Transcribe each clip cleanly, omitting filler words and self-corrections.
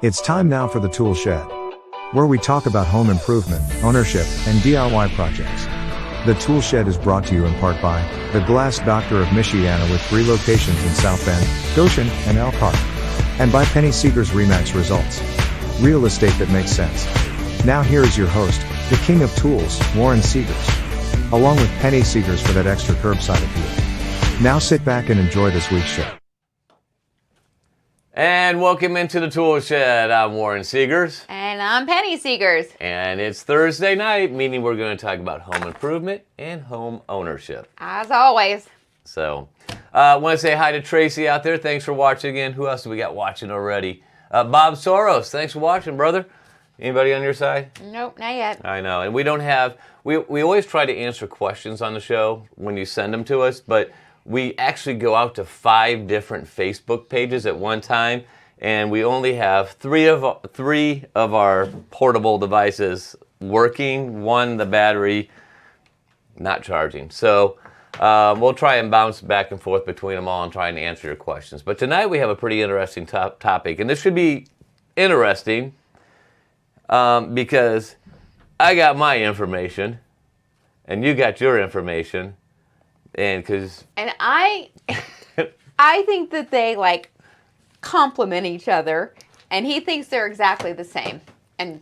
It's time now for the Tool Shed, where we talk about home improvement, ownership, and DIY projects. The Tool Shed is brought to you in part by the Glass Doctor of Michiana with 3 locations in South Bend, Goshen, and Elkhart. And by Penny Seeger's Remax Results. Real estate that makes sense. Now here is your host, the king of tools, Warren Seegers. Along with Penny Seegers for that extra curbside appeal. Now sit back and enjoy this week's show. And welcome into the Tool Shed. I'm Warren Seegers. And I'm Penny Seegers. And it's Thursday night, meaning we're going to talk about home improvement and home ownership. As always. So, I want to say hi to Tracy out there. Thanks for watching again. Who else do we got watching already? Bob Soros, thanks for watching, brother. Anybody on your side? Nope, not yet. I know. And we don't have, we always try to answer questions on the show when you send them to us, but we actually go out to 5 different Facebook pages at one time, and we only have 3 of our portable devices working, 1 the battery not charging. So we'll try and bounce back and forth between them all and try and answer your questions. But tonight we have a pretty interesting topic, and this should be interesting because I got my information and you got your information. And I think that they like complement each other, and he thinks they're exactly the same. And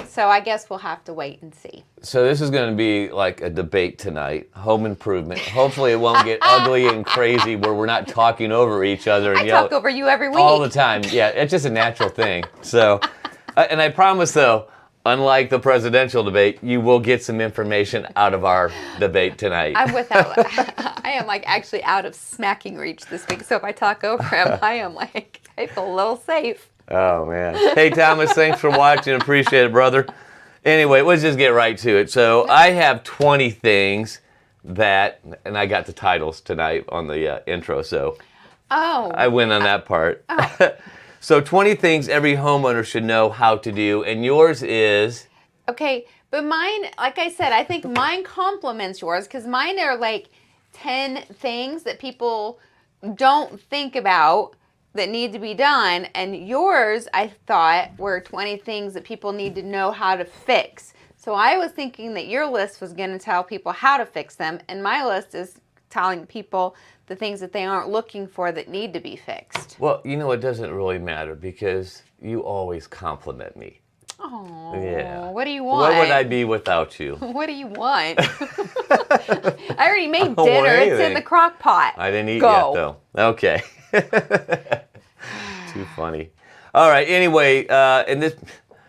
so I guess we'll have to wait and see. So this is going to be like a debate tonight, home improvement. Hopefully it won't get ugly and crazy where we're not talking over each other and I talk over you every week. all the time. Yeah, it's just a natural thing. So, and I promise though, unlike the presidential debate, you will get some information out of our debate tonight. I am like actually out of smacking reach this week, so if I talk over him, I feel a little safe. Oh, man. Hey, Thomas, thanks for watching. Appreciate it, brother. Anyway, let's just get right to it. So I have 20 things that, and I got the titles tonight on the intro, so I win on that part. Oh. So 20 things every homeowner should know how to do, and yours is? Okay, but mine, like I said, I think mine complements yours, because mine are like 10 things that people don't think about that need to be done, and yours, I thought, were 20 things that people need to know how to fix. So I was thinking that your list was going to tell people how to fix them, and my list is telling people the things that they aren't looking for that need to be fixed. Well, you know, it doesn't really matter because you always compliment me. Oh, yeah. What do you want? What would I be without you? What do you want? I already made dinner. It's in the crock pot. I didn't eat yet, though. Okay. Too funny. All right. Anyway, and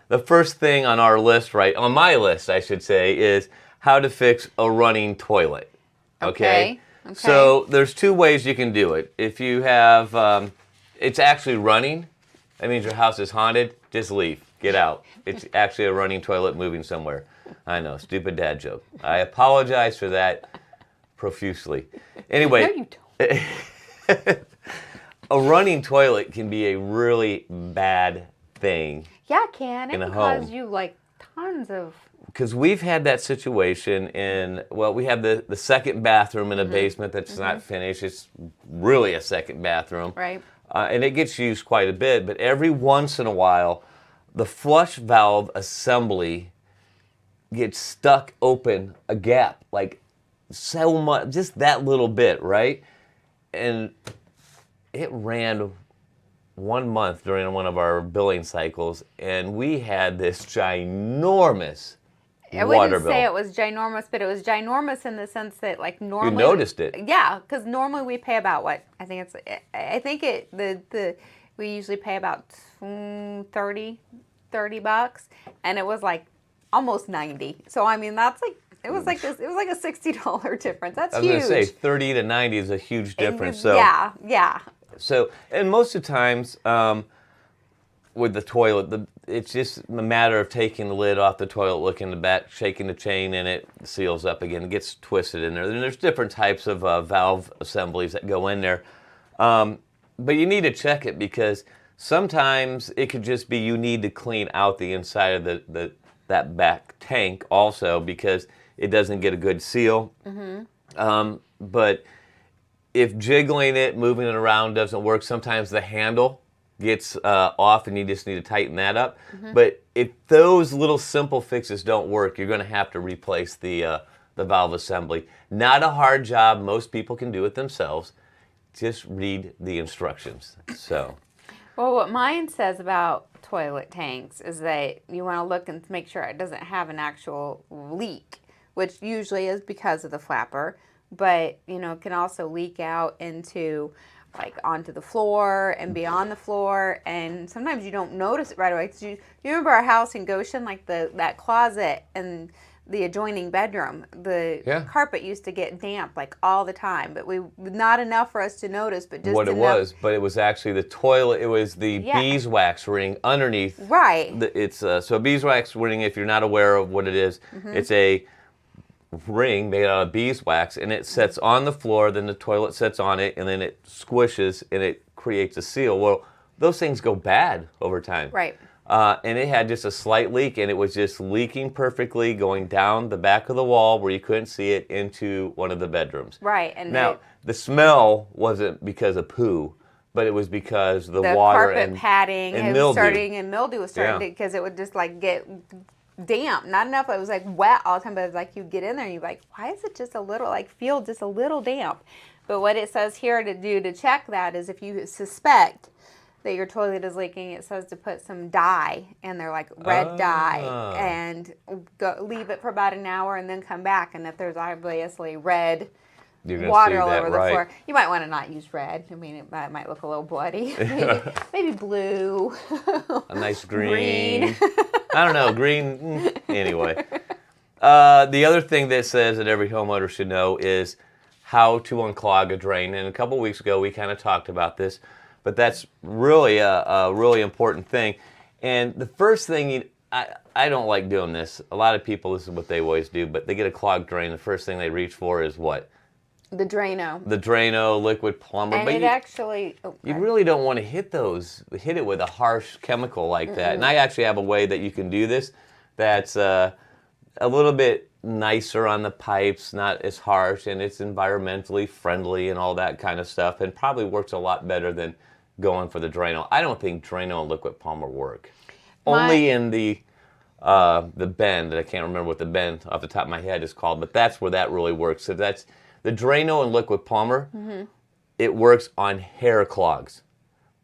the first thing on our list, right, on my list, I should say, is how to fix a running toilet. Okay. So there's 2 ways you can do it. If you have, it's actually running, that means your house is haunted, just leave, get out. It's actually a running toilet moving somewhere. I know, stupid dad joke. I apologize for that profusely. Anyway, No, you don't. A running toilet can be a really bad thing. Yeah, it can. It in a can home. cause you like tons of... Because we've had that situation in, well, we have the second bathroom in a basement that's not finished. It's really a second bathroom. Right. And it gets used quite a bit, but every once in a while, the flush valve assembly gets stuck open a gap, like so much, just that little bit, right? And it ran 1 month during one of our billing cycles, and we had this ginormous I wouldn't say it was ginormous, but it was ginormous in the sense that, like, normally... You noticed it. Yeah, because normally we pay about what? We usually pay about $30, and it was like almost 90. So I mean, that's like it was like a $60 difference. That's huge. I was going to say 30 to 90 is a huge difference. So yeah. So, and most of the times with the toilet, it's just a matter of taking the lid off the toilet, looking in the back, shaking the chain, and it seals up again. It gets twisted in there. And there's different types of valve assemblies that go in there. But you need to check it because sometimes it could just be you need to clean out the inside of that back tank also because it doesn't get a good seal. But if jiggling it, moving it around doesn't work, sometimes the handle gets off and you just need to tighten that up. But if those little simple fixes don't work, you're going to have to replace the valve assembly. Not a hard job. Most people can do it themselves. Just read the instructions. So, well, what mine says about toilet tanks is that you want to look and make sure it doesn't have an actual leak, which usually is because of the flapper, but it can also leak out into like onto the floor and beyond the floor, and sometimes you don't notice it right away. You remember our house in Goshen, like that closet and the adjoining bedroom, the carpet used to get damp like all the time, but not enough for us to notice, but just what it enough. was, but it was actually the toilet. It was the beeswax ring underneath. Right. It's so a beeswax ring. If you're not aware of what it is, it's a ring made out of beeswax, and it sets on the floor. Then the toilet sets on it, and then it squishes and it creates a seal. Well, those things go bad over time. Right. And it had just a slight leak, and it was just leaking perfectly, going down the back of the wall where you couldn't see it into one of the bedrooms. Right. And now, the smell wasn't because of poo, but it was because the water carpet and padding and was mildew. starting, and mildew was starting because it would just like get damp. Not enough. It was like wet all the time, but it was like you get in there and you're like, why is it just a little, like feel just a little damp? But what it says here to do to check that is if you suspect that your toilet is leaking, it says to put some dye in there, like red dye, and leave it for about an hour and then come back. And if there's obviously red water all over the floor, you might want to not use red. I mean, it might look a little bloody. Maybe blue. A nice green. I don't know, green. Anyway. The other thing that says that every homeowner should know is how to unclog a drain. And a couple weeks ago, we kind of talked about this. But that's really a really important thing. And the first thing, I don't like doing this. A lot of people, this is what they always do, but they get a clogged drain. The first thing they reach for is what? The Drano. The Drano, liquid plumber. And but it actually... you really don't want to hit it with a harsh chemical like that. And I actually have a way that you can do this that's a little bit nicer on the pipes, not as harsh, and it's environmentally friendly and all that kind of stuff, and probably works a lot better than going for the Drano. I don't think Drano and liquid plumber work. Only in the bend, and I can't remember what the bend off the top of my head is called, but that's where that really works. So that's the Drano and liquid plumber. It works on hair clogs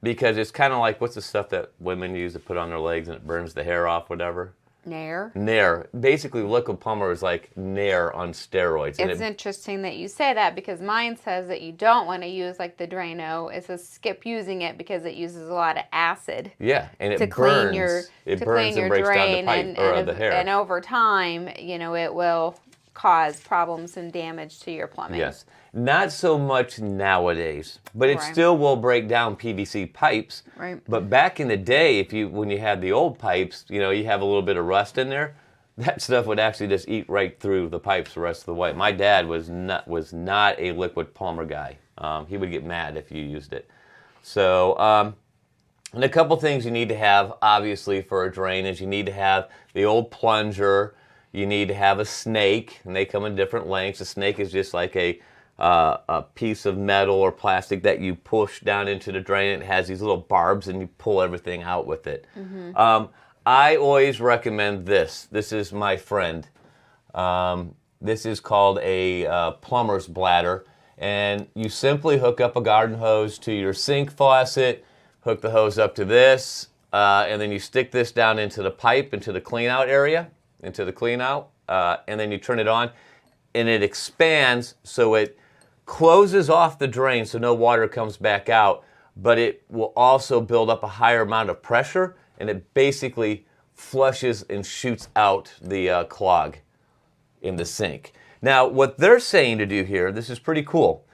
because it's kind of like, what's the stuff that women use to put on their legs and it burns the hair off, whatever? Nair. Nair. Basically, liquid plumber is like Nair on steroids. It's interesting that you say that because mine says that you don't want to use like the Drano. It says skip using it because it uses a lot of acid. Yeah, and it to burns. Clean your, it to burns clean your and breaks drain, down the pipe or the hair. And over time, it will cause problems and damage to your plumbing. Yes. Not so much nowadays, but it still will break down PVC pipes. Right. But back in the day, when you had the old pipes, you have a little bit of rust in there, that stuff would actually just eat right through the pipes the rest of the way. My dad was not a liquid plumber guy. He would get mad if you used it. So, and a couple things you need to have, obviously, for a drain is you need to have the old plunger. You need to have a snake, and they come in different lengths. A snake is just like a piece of metal or plastic that you push down into the drain. It has these little barbs, and you pull everything out with it. I always recommend this. This is my friend. This is called a plumber's bladder, and you simply hook up a garden hose to your sink faucet, hook the hose up to this, and then you stick this down into the pipe, into the clean-out area, and then you turn it on, and it expands so it closes off the drain so no water comes back out, but it will also build up a higher amount of pressure, and it basically flushes and shoots out the clog in the sink. Now, what they're saying to do here, this is pretty cool.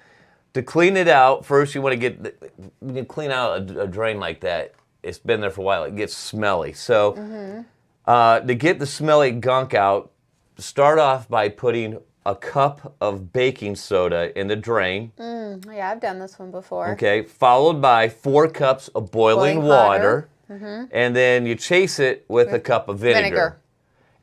To clean it out, first you want to when you clean out a drain like that, it's been there for a while, it gets smelly. So to get the smelly gunk out, start off by putting a cup of baking soda in the drain. Yeah, I've done this one before. Okay, followed by 4 cups of boiling water. And then you chase it with a cup of vinegar.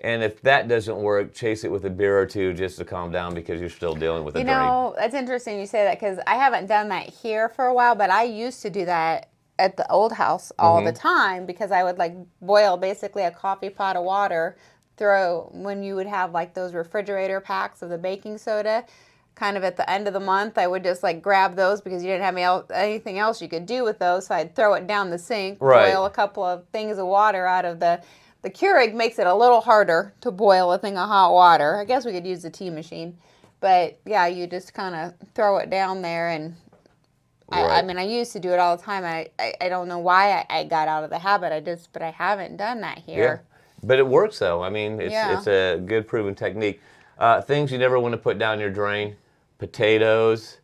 And if that doesn't work, chase it with a beer or 2 just to calm down because you're still dealing with a drain. That's interesting you say that because I haven't done that here for a while, but I used to do that at the old house all the time because I would like boil basically a coffee pot of water, when you would have like those refrigerator packs of the baking soda, kind of at the end of the month, I would just like grab those because you didn't have anything else you could do with those. So I'd throw it down the sink, boil a couple of things of water out of the Keurig makes it a little harder to boil a thing of hot water. I guess we could use the tea machine. But yeah, you just kind of throw it down there and I mean, I used to do it all the time. I don't know why I got out of the habit. But I haven't done that here. Yeah. But it works though. I mean, it's a good proven technique. Things you never want to put down your drain: potatoes,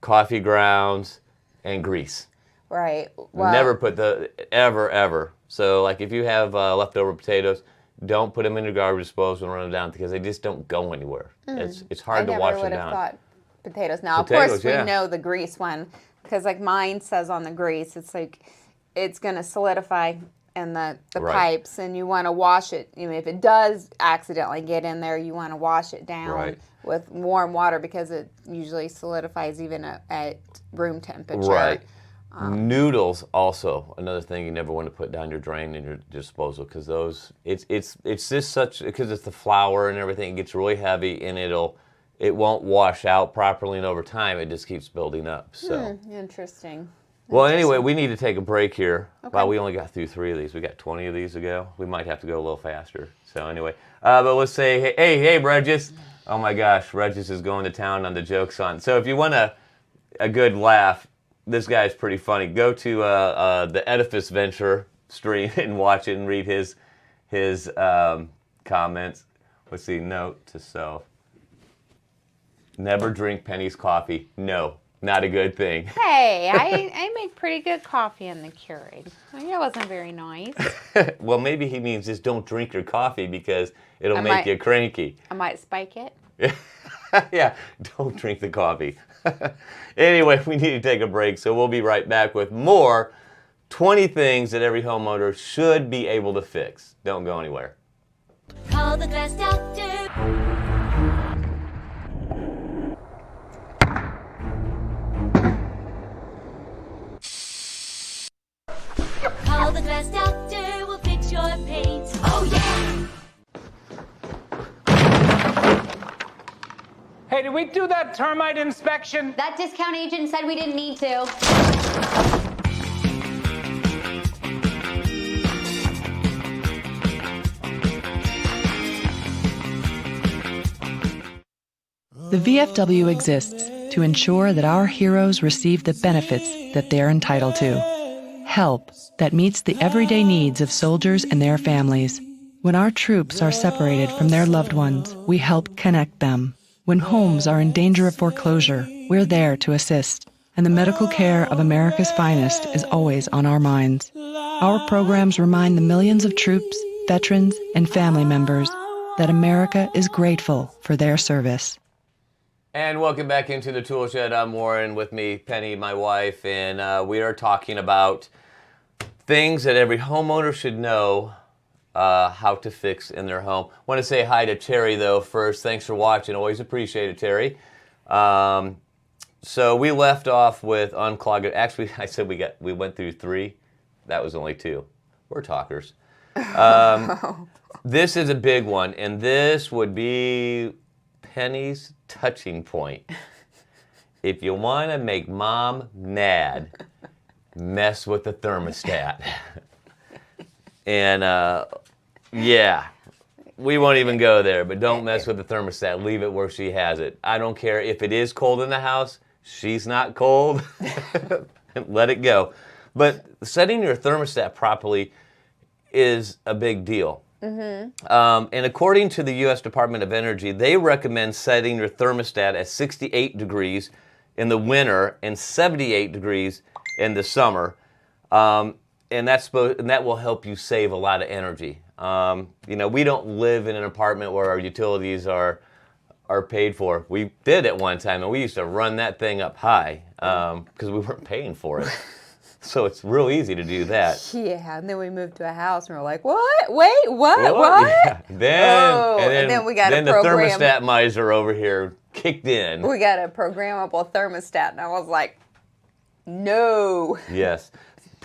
coffee grounds, and grease. Right. Well, never put ever. So like if you have leftover potatoes, don't put them in your garbage disposal and run them down because they just don't go anywhere. It's hard to wash them down. I never would have thought potatoes. Now, of course, we know the grease one because like mine says on the grease, it's like it's going to solidify in the pipes and you want to wash it. You know, if it does accidentally get in there, you want to wash it down with warm water because it usually solidifies even at room temperature. Right. Noodles also another thing you never want to put down your drain in your disposal because those it's just such because it's the flour and everything, it gets really heavy and it won't wash out properly, and over time it just keeps building up. So interesting. Well, anyway, we need to take a break here. Okay. Wow, we only got through 3 of these. We got 20 of these to go. We might have to go a little faster. So anyway, but let's say hey Regis. Oh my gosh, Regis is going to town on the jokes on. So if you want a good laugh, this guy's pretty funny. Go to the Edifice Venture stream and watch it and read his comments. Let's see. Note to self: never drink Penny's coffee. No, not a good thing. Hey, I make pretty good coffee in the Keurig. That wasn't very nice. Well, maybe he means just don't drink your coffee because it'll make you cranky. I might spike it. Yeah, don't drink the coffee. Anyway, we need to take a break, so we'll be right back with more 20 things that every homeowner should be able to fix. Don't go anywhere. Call the glass doctor. Call the glass doctor, we'll fix your paint. Oh yeah! Hey, did we do that termite inspection? That discount agent said we didn't need to. The VFW exists to ensure that our heroes receive the benefits that they're entitled to. Help that meets the everyday needs of soldiers and their families. When our troops are separated from their loved ones, we help connect them. When homes are in danger of foreclosure, we're there to assist. And the medical care of America's finest is always on our minds. Our programs remind the millions of troops, veterans, and family members that America is grateful for their service. And welcome back into the Tool Shed. I'm Warren, with me, Penny, my wife, and we are talking about things that every homeowner should know how to fix in their home. I want to say hi to Terry, though, first. Thanks for watching. Always appreciate it, Terry. So we left off with unclogging. Actually, I said we went through 3. That was only 2. We're talkers. This is a big one, and this would be Penny's touching point. If you want to make mom mad, mess with the thermostat. And yeah, we won't even go there, but don't mess with the thermostat. Leave it where she has it. I don't care if it is cold in the house. She's not cold. Let it go. But setting your thermostat properly is a big deal. Mm-hmm. And according to the U.S. Department of Energy, they recommend setting your thermostat at 68 degrees in the winter and 78 degrees in the summer. And that will help you save a lot of energy. You know, we don't live in an apartment where our utilities are paid for. We did at one time, and we used to run that thing up high because we weren't paying for it. So it's real easy to do that. Yeah, and then we moved to a house, and we're like, what? Wait, what? Yeah. And then we got the thermostat miser over here kicked in. We got a programmable thermostat, and I was like, no. Yes.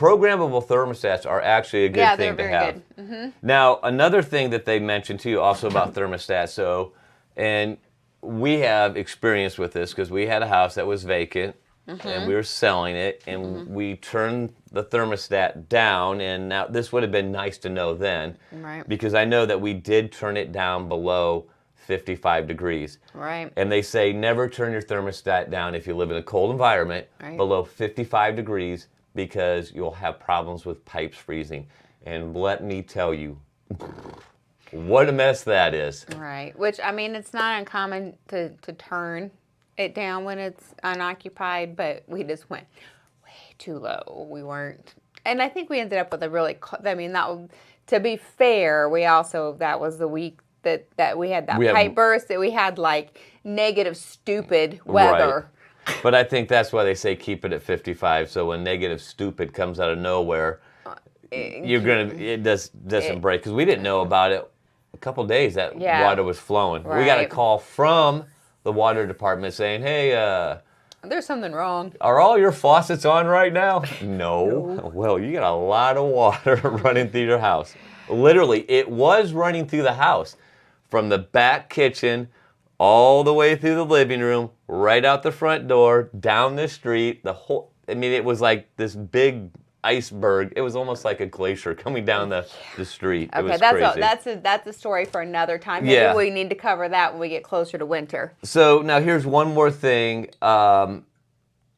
programmable thermostats are actually a good thing to they're have. very good. Now, another thing that they mentioned too, also about thermostats. So, and we have experience with this because we had a house that was vacant and we were selling it, and we turned the thermostat down. And now this would have been nice to know then, Right. because I know that we did turn it down below 55 degrees. Right. And they say never turn your thermostat down if you live in a cold environment Right. below 55 degrees, because you'll have problems with pipes freezing. And let me tell you, what a mess that is. Right. Which, I mean, it's not uncommon to turn it down when it's unoccupied, but we just went way too low. We weren't. And I think we ended up with a really, to be fair, that was the week that we had that pipe burst, that we had like negative stupid weather. Right. But I think that's why they say keep it at 55, so when negative stupid comes out of nowhere, it doesn't break. Because we didn't know about it a couple days that water was flowing. Right. We got a call from the water department saying, hey, there's something wrong. are all your faucets on right now? No. Well, you got a lot of water running through your house. Literally, it was running through the house from the back kitchen all the way through the living room, right out the front door, down the street, it was like this big iceberg. It was almost like a glacier coming down the street. It was crazy. That's a story for another time. Maybe we need to cover that when we get closer to winter. So now here's one more thing.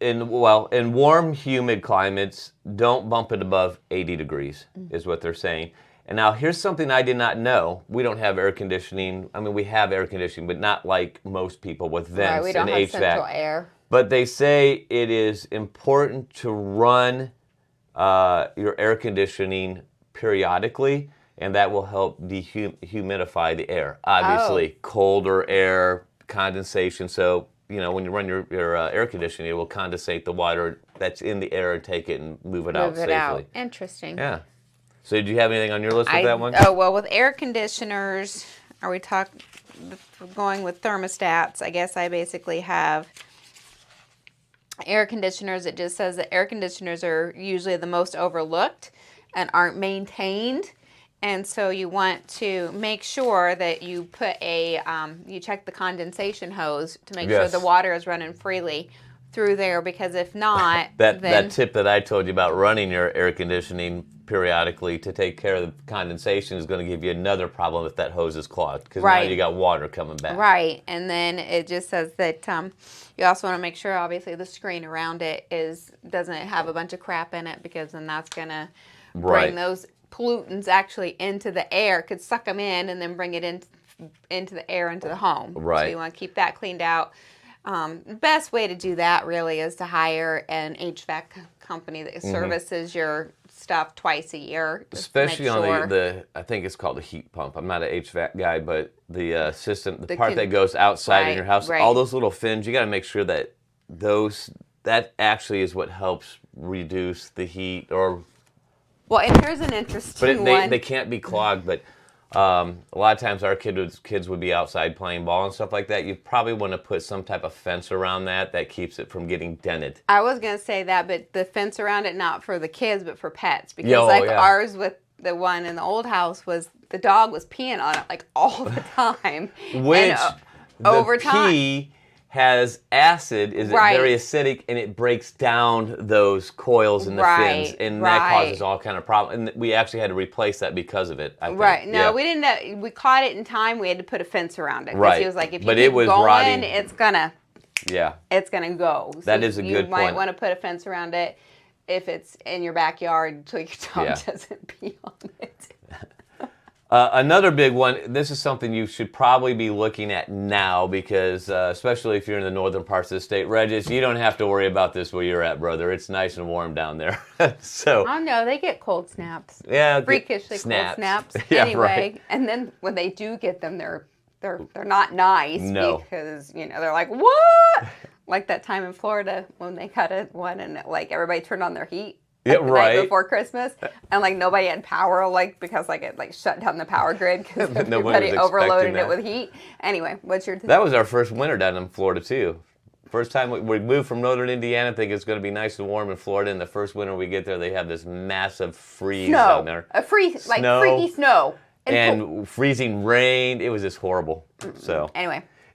In warm, humid climates, don't bump it above 80 degrees, is what they're saying. And now here's something I did not know. We don't have air conditioning. I mean, we have air conditioning, but not like most people with vents we don't and have HVAC. central air. But they say it is important to run your air conditioning periodically, and that will help dehumidify the air. Obviously, colder air, condensation. So, when you run your air conditioning, it will condensate the water that's in the air and take it and move it out safely. Interesting. Yeah. So did you have anything on your list with that one? Oh, well, with air conditioners, are we going with thermostats? I guess I basically have air conditioners. It just says that air conditioners are usually the most overlooked and aren't maintained. And so you want to make sure that you put you check the condensation hose to make sure the water is running freely through there, because if not, that tip that I told you about running your air conditioning periodically to take care of the condensation is going to give you another problem if that hose is clogged, because now you got water coming back. Right, and then it just says that you also want to make sure, obviously, the screen around it doesn't have a bunch of crap in it, because then that's going to bring those pollutants actually into the air, could suck them in and then bring it into the air into the home. Right. So you want to keep that cleaned out. Best way to do that really is to hire an HVAC company that services your stuff twice a year. Especially on I think it's called the heat pump. I'm not an HVAC guy, but the system, the part that goes outside in your house, all those little fins, you got to make sure that that actually is what helps reduce the heat. Well, and here's an interesting one. They can't be clogged, but a lot of times our kids would be outside playing ball and stuff like that. You probably want to put some type of fence around that keeps it from getting dented. I was going to say that, but the fence around it, not for the kids, but for pets. Because ours with the one in the old house was, the dog was peeing on it like all the time. Which over the time, pee has acid, very acidic, and it breaks down those coils in the fins, and that causes all kind of problems. And we actually had to replace that because of it, I think. No, we didn't. We caught it in time. We had to put a fence around it. Right. He was like, if you keep going, rotting. it's gonna go. So that is a good point. You might want to put a fence around it if it's in your backyard so your dog doesn't pee on it. Another big one, this is something you should probably be looking at now, because especially if you're in the northern parts of the state. Regis, you don't have to worry about this where you're at, brother. It's nice and warm down there. Oh no, they get cold snaps. Yeah, freakishly cold snaps. Anyway, and then when they do get them, they're not nice. No. Because they're like, what? Like that time in Florida when they got one and everybody turned on their heat. The night before Christmas, and nobody had power, because it shut down the power grid because everybody overloaded it with heat. Anyway, what's your? That was our first winter down in Florida too. First time we moved from Northern Indiana, think it's going to be nice and warm in Florida. And the first winter we get there, they have this massive freeze down there. Freaky snow. And freezing rain. It was just horrible. So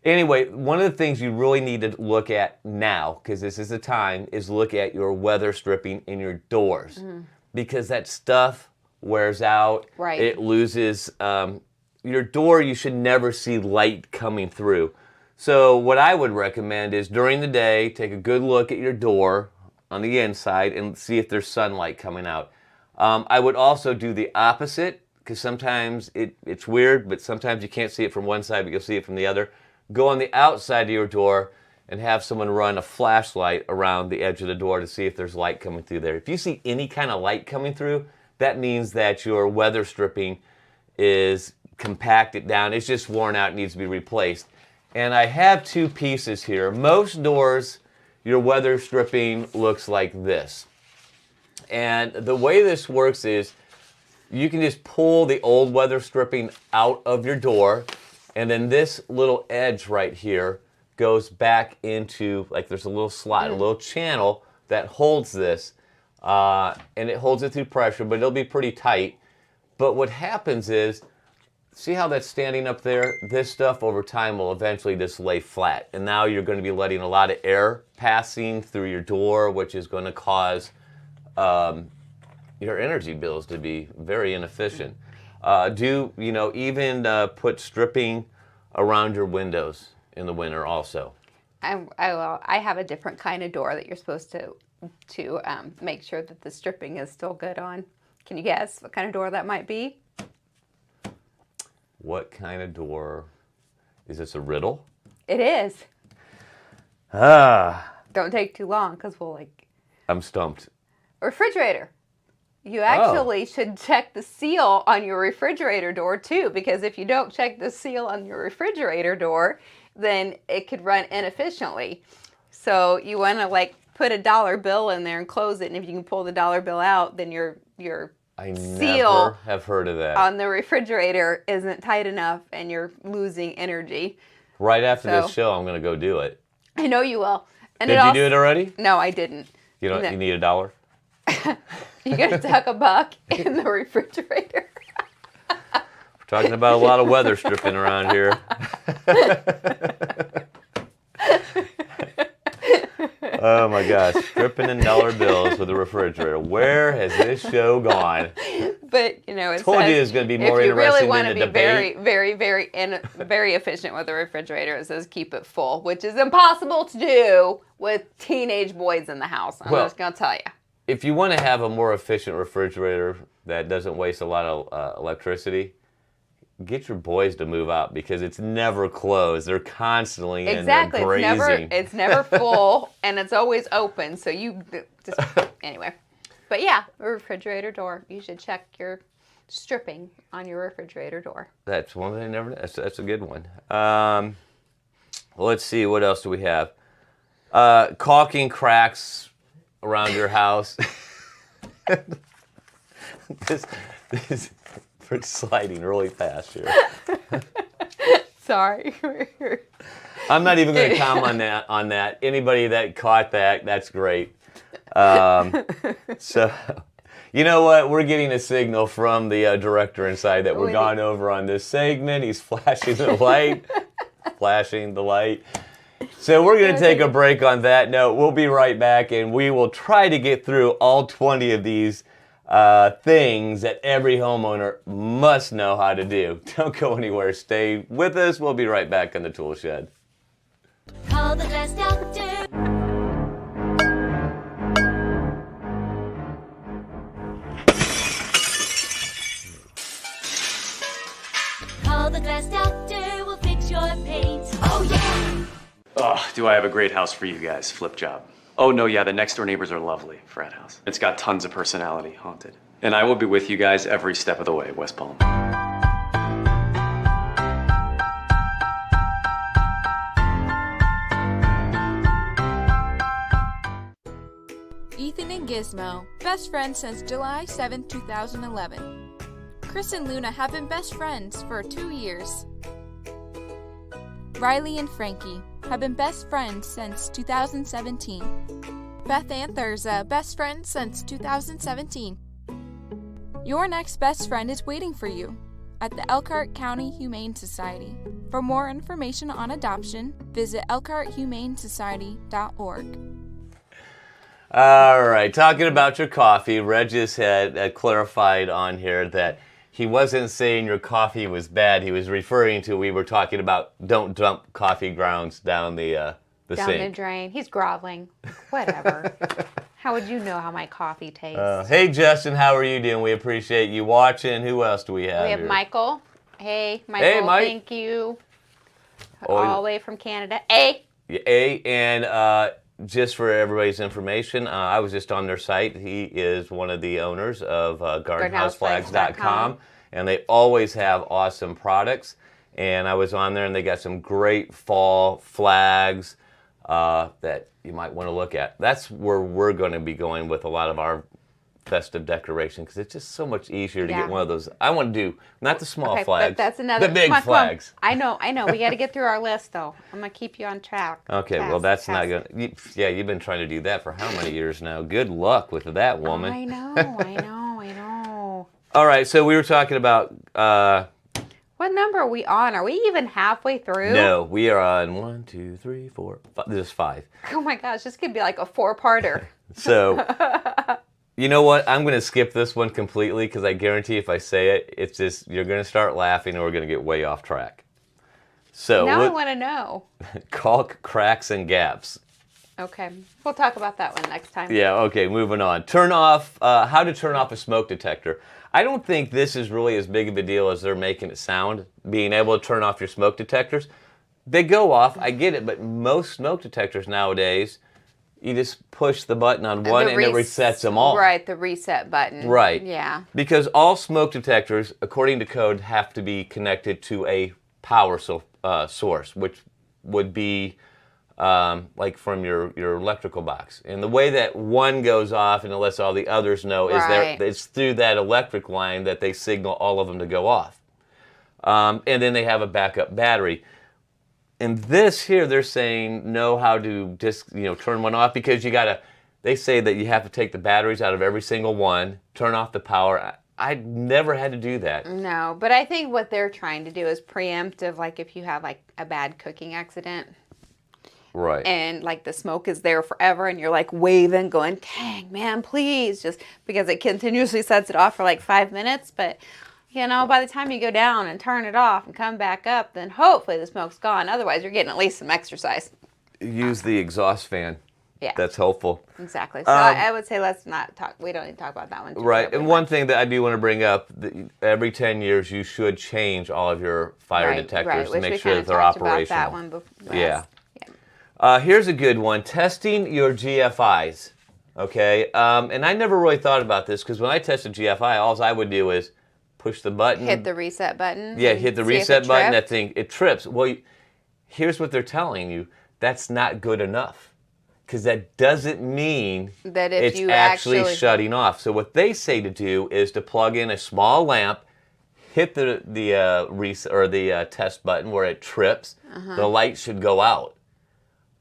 Anyway, one of the things you really need to look at now, because this is the time, is look at your weather stripping in your doors. Because that stuff wears out. Right. It loses. Your door, you should never see light coming through. So what I would recommend is during the day, take a good look at your door on the inside and see if there's sunlight coming out. I would also do the opposite, because sometimes it's weird, but sometimes you can't see it from one side, but you'll see it from the other. Go on the outside of your door and have someone run a flashlight around the edge of the door to see if there's light coming through there. If you see any kind of light coming through, that means that your weather stripping is compacted down. It's just worn out and needs to be replaced. And I have two pieces here. Most doors, your weather stripping looks like this. And the way this works is you can just pull the old weather stripping out of your door, and then this little edge right here goes back into, like there's a little slot, a little channel that holds this, and it holds it through pressure, but it'll be pretty tight. But what happens is, see how that's standing up there? This stuff over time will eventually just lay flat. And now you're going to be letting a lot of air passing through your door, which is going to cause your energy bills to be very inefficient. Even put stripping around your windows in the winter also. I have a different kind of door that you're supposed to make sure that the stripping is still good on. Can you guess what kind of door that might be? What kind of door? Is this a riddle? It is. Ah. Don't take too long, because I'm stumped. Refrigerator. You actually should check the seal on your refrigerator door too, because if you don't check the seal on your refrigerator door, then it could run inefficiently. So you want to put a dollar bill in there and close it, and if you can pull the dollar bill out, then your I seal never have heard of that. on the refrigerator isn't tight enough, and you're losing energy. Right after this show, I'm going to go do it. I know you will. And Did you do it already? No, I didn't. You need $1? You got to tuck a buck in the refrigerator. We're talking about a lot of weather stripping around here. Oh my gosh, stripping in dollar bills with a refrigerator. Where has this show gone? But it told you it's going to be more interesting than the debate. If you really want to be very efficient with the refrigerator, it says keep it full, which is impossible to do with teenage boys in the house. I'm just going to tell you. If you want to have a more efficient refrigerator that doesn't waste a lot of electricity, get your boys to move out, because it's never closed. They're constantly in there grazing. It's never full, and it's always open. So you just anyway. But yeah, a refrigerator door. You should check your stripping on your refrigerator door. That's one that I never. That's a good one. Let's see, what else do we have? Caulking cracks around your house. This we're sliding really fast here. Sorry. I'm not even going to comment on that. Anybody that caught that, that's great. So, you know what? We're getting a signal from the director inside that we're gone over on this segment. He's flashing the light. Flashing the light. So we're going to take a break on that note. We'll be right back, and we will try to get through all 20 of these things that every homeowner must know how to do. Don't go anywhere. Stay with us. We'll be right back on the Tool Shed. Call the glass doctor. Call the glass doctor. We'll fix your paint. Oh yeah. Oh, do I have a great house for you guys, flip job. Oh no, yeah, the next door neighbors are lovely, frat house. It's got tons of personality, haunted. And I will be with you guys every step of the way, West Palm. Ethan and Gizmo, best friends since July 7, 2011. Chris and Luna have been best friends for 2 years. Riley and Frankie, have been best friends since 2017. Beth Anther's best friend since 2017. Your next best friend is waiting for you at the Elkhart County Humane Society. For more information on adoption, visit elkharthumanesociety.org. All right, talking about your coffee, Regis had clarified on here that he wasn't saying your coffee was bad. He was referring to, we were talking about don't dump coffee grounds down the Down sink. the drain. He's groveling. Whatever. How would you know how my coffee tastes? Hey, Justin, how are you doing? We appreciate you watching. Who else do we have We have here? Michael. Hey, Michael. Hey, Mike. Thank you. Oh, All the way from Canada. Hey. And just for everybody's information, I was just on their site. He is one of the owners of gardenhouseflags.com, and they always have awesome products. And I was on there, and they got some great fall flags that you might want to look at. That's where we're going to be going with a lot of our festive decoration, because it's just so much easier to get one of those. I want to do not the small flags, that's another, the big flags. I know. We got to get through our list, though. I'm going to keep you on track. Okay, well, that's not going to... Yeah, you've been trying to do that for how many years now? Good luck with that, woman. Oh, I know. All right, so we were talking about... What number are we on? Are we even halfway through? No, we are on 1, 2, 3, 4, 5. This is 5. Oh, my gosh. This could be like a 4-parter. So... You know what? I'm going to skip this one completely, because I guarantee if I say it, it's just, you're going to start laughing and we're going to get way off track. So now I want to know. Caulk cracks and gaps. Okay. We'll talk about that one next time. Yeah, okay, moving on. Turn off, how to turn off a smoke detector. I don't think this is really as big of a deal as they're making it sound, being able to turn off your smoke detectors. They go off, I get it, but most smoke detectors nowadays, you just push the button on one and it resets them all. Right, the reset button. Right. Yeah. Because all smoke detectors, according to code, have to be connected to a power source, which would be like from your electrical box. And the way that one goes off and it lets all the others know is it's through that electric line that they signal all of them to go off. And then they have a backup battery. And this here, they're saying know how to just, turn one off, because you gotta, they say that you have to take the batteries out of every single one, turn off the power. I never had to do that. No, but I think what they're trying to do is preemptive, like if you have like a bad cooking accident. Right. And like the smoke is there forever and you're like waving, going, dang, man, please, just because it continuously sets it off for like 5 minutes. But by the time you go down and turn it off and come back up, then hopefully the smoke's gone. Otherwise, you're getting at least some exercise. Use the exhaust fan. Yeah. That's helpful. Exactly. So I would say let's not talk. We don't need to talk about that one. Right. And one thing that I do want to bring up, every 10 years you should change all of your fire detectors to make sure that they're operational. About that one before. Yeah. Here's a good one. Testing your GFIs. Okay. And I never really thought about this, because when I tested GFI, all I would do is push the button. Hit the reset button. Yeah, hit the reset button. That thing, it trips. Well, here's what they're telling you. That's not good enough, because that doesn't mean that if it's you actually shutting off. So what they say to do is to plug in a small lamp, hit the reset or the test button where it trips. The light should go out,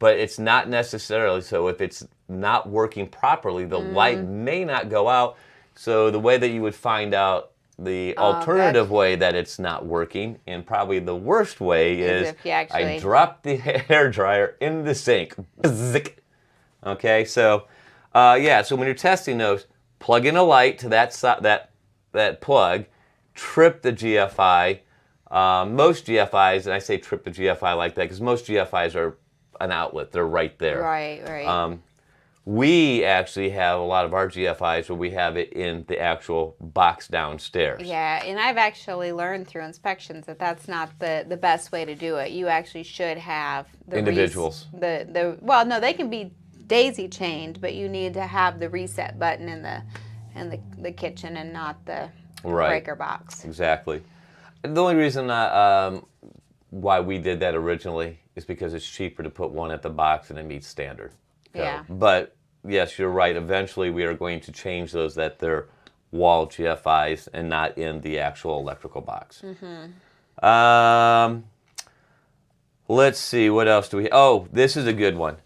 but it's not necessarily so. If it's not working properly, the light may not go out. So the way that you would find out the alternative way that it's not working, and probably the worst way, is if you actually... I drop the hairdryer in the sink. Okay, so so when you're testing those, plug in a light to that plug, trip the GFI. Most GFIs, and I say trip the GFI like that because most GFIs are an outlet. They're right there. Right. We actually have a lot of our GFIs where we have it in the actual box downstairs. Yeah, and I've actually learned through inspections that that's not the best way to do it. You actually should have the individuals. Well, no, they can be daisy chained, but you need to have the reset button in the kitchen and not the breaker box. Exactly. The only reason why we did that originally is because it's cheaper to put one at the box and it meets standard. Yeah. But yes, you're right. Eventually, we are going to change those that they're wall GFIs and not in the actual electrical box. Let's see, what else do we... Oh, this is a good one.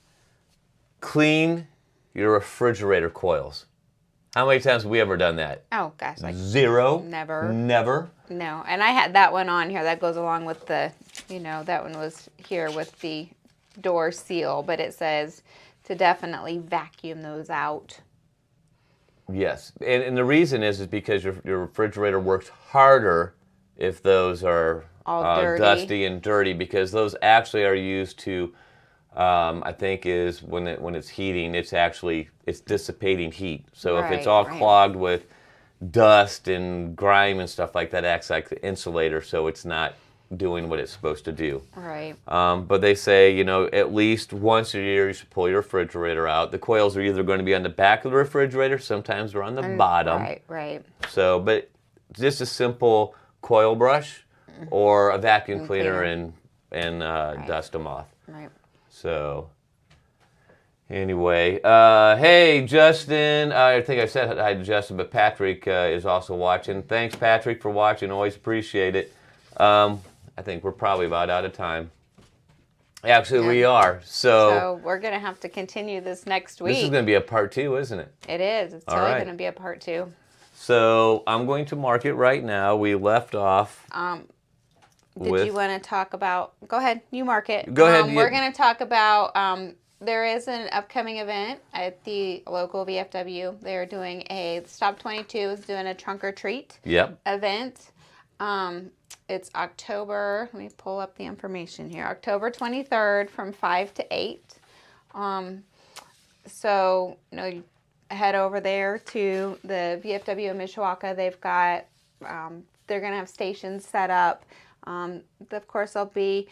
Clean your refrigerator coils. How many times have we ever done that? Oh, gosh. Like 0. Never. Never. No. And I had that one on here. That goes along with the, that one was here with the door seal. But it says to definitely vacuum those out. Yes. And the reason is because your refrigerator works harder if those are all dirty. Dusty and dirty, because those actually are used to... I think is when it's heating, it's dissipating heat. So if it's all clogged with dust and grime and stuff like that, it acts like the insulator, so it's not doing what it's supposed to do. Right. But they say, at least once a year you should pull your refrigerator out. The coils are either going to be on the back of the refrigerator, sometimes they're on the bottom. Right. So, but just a simple coil brush or a vacuum cleaner and dust them off. Right. So, anyway, hey, Justin, I think I said hi to Justin, but Patrick is also watching. Thanks, Patrick, for watching. Always appreciate it. I think we're probably about out of time. Actually, we are. So we're going to have to continue this next week. This is going to be a part 2, isn't it? It is. It's totally going to be a part 2. So, I'm going to mark it right now. We left off... Did you want to talk about... Go ahead. You mark it. Go ahead. We're going to talk about... there is an upcoming event at the local VFW. They're doing Stop 22 is doing a trunk or treat event. It's October... Let me pull up the information here. October 23rd from 5 to 8. So, head over there to the VFW in Mishawaka. They've got... they're going to have stations set up. Of course, they'll be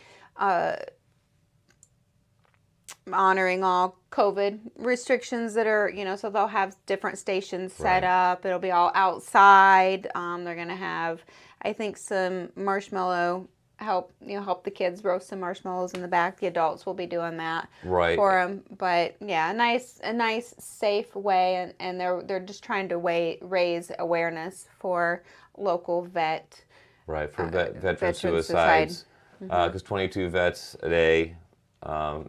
honoring all COVID restrictions that are, so they'll have different stations set up. It'll be all outside. They're going to have, I think, some marshmallow help the kids roast some marshmallows in the back. The adults will be doing that for them. But yeah, a nice, safe way, and they're just trying to raise awareness for local vet. Right, for veteran suicides, because 22 vets a day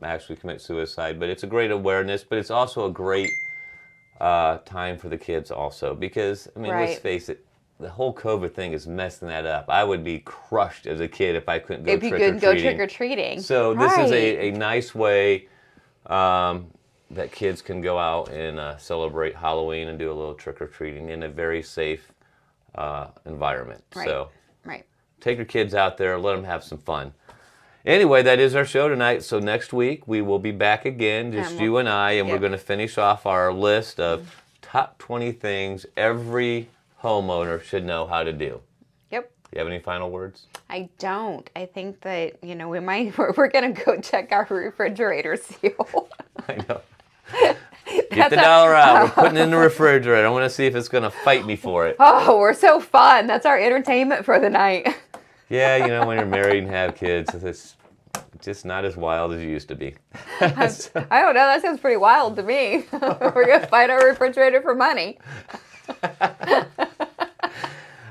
actually commit suicide. But it's a great awareness, but it's also a great time for the kids also, because, let's face it, the whole COVID thing is messing that up. I would be crushed as a kid if I couldn't go trick-or-treating. So this is a nice way that kids can go out and celebrate Halloween and do a little trick-or-treating in a very safe environment. So take your kids out there, let them have some fun. Anyway, that is our show tonight. So next week we will be back again, just you and I, and we're going to finish off our list of top 20 things every homeowner should know how to do. Yep. Do you have any final words? I don't. I think that, we're going to go check our refrigerator seal. I know. Get the dollar out. We're putting it in the refrigerator. I want to see if it's going to fight me for it. Oh, we're so fun. That's our entertainment for the night. Yeah, when you're married and have kids, it's just not as wild as it used to be. I don't know. That sounds pretty wild to me. We're going to fight our refrigerator for money.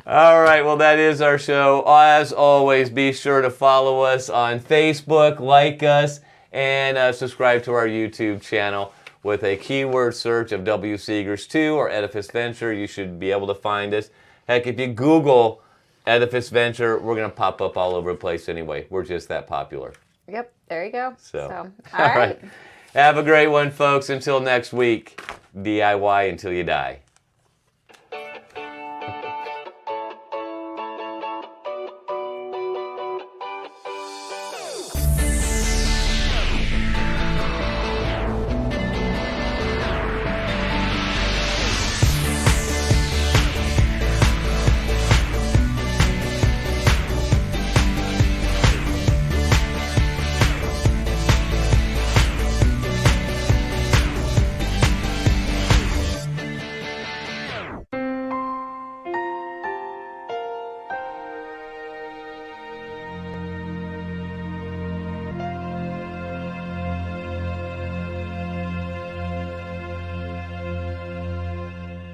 All right, well, that is our show. As always, be sure to follow us on Facebook, like us, and subscribe to our YouTube channel. With a keyword search of W. Seegers 2 or Edifice Venture, you should be able to find us. Heck, if you Google Edifice Venture, we're going to pop up all over the place anyway. We're just that popular. Yep, there you go. All right. Have a great one, folks. Until next week, DIY until you die.